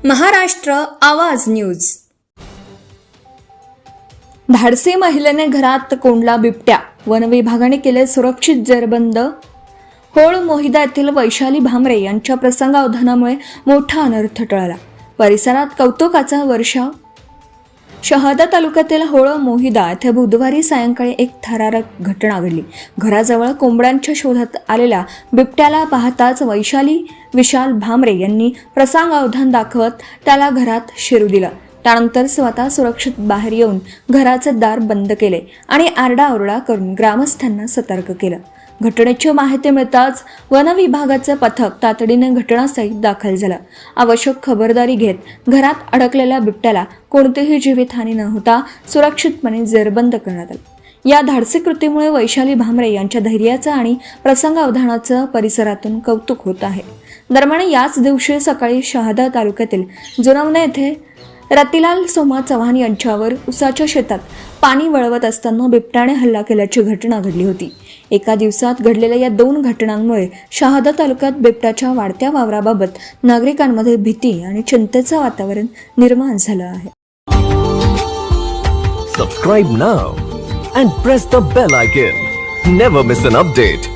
महाराष्ट्र आवाज न्यूज। धाडसी महिलेने घरात कोंडला बिबट्या, वन विभागाने केले सुरक्षित जेरबंद। होळ मोहिदा येथील वैशाली भामरे यांच्या प्रसंगावधानामुळे मोठा अनर्थ टळला। परिसरात कौतुकाचा वर्षाव। शहादा तालुक्यातील होळ मोहिदा येथे बुधवारी सायंकाळी एक थरारक घटना घडली। घराजवळ कोंबड्यांच्या शोधात आलेल्या बिबट्याला पाहताच वैशाली विशाल भामरे यांनी प्रसंगावधान दाखवत त्याला घरात शिरू दिलं। त्यानंतर स्वतः सुरक्षित बाहेर येऊन घराचे दार बंद केले आणि आरडाओरडा करून ग्रामस्थांना सतर्क केलं। घटनेची माहिती मिळताच वन विभागाचे पथक तातडीने घटनास्थळी दाखल झालं। आवश्यक खबरदारी घेत घरात अडकलेल्या बिबट्याला कोणतीही जीवितहानी न होता सुरक्षितपणे जेरबंद करण्यात आलं। या धाडसी कृतीमुळे वैशाली भामरे यांच्या धैर्याचं आणि प्रसंगावधानाचं परिसरातून कौतुक होत आहे। दरम्यान याच दिवशी सकाळी शहादा तालुक्यातील जुनवणे येथे रतिलाल सोमा चव्हाण यांच्यावर उसाच्या शेतात पाणी वळवत असताना बिबट्याने हल्ला केल्याची घटना घडली होती। एका दिवसात घडलेल्या या दोन घटनांमुळे शहादा तालुक्यात बिबट्याच्या वाढत्या वावराबाबत नागरिकांमध्ये भीती आणि चिंतेचं वातावरण निर्माण झालं आहे। Subscribe now and press the bell icon. Never miss an update.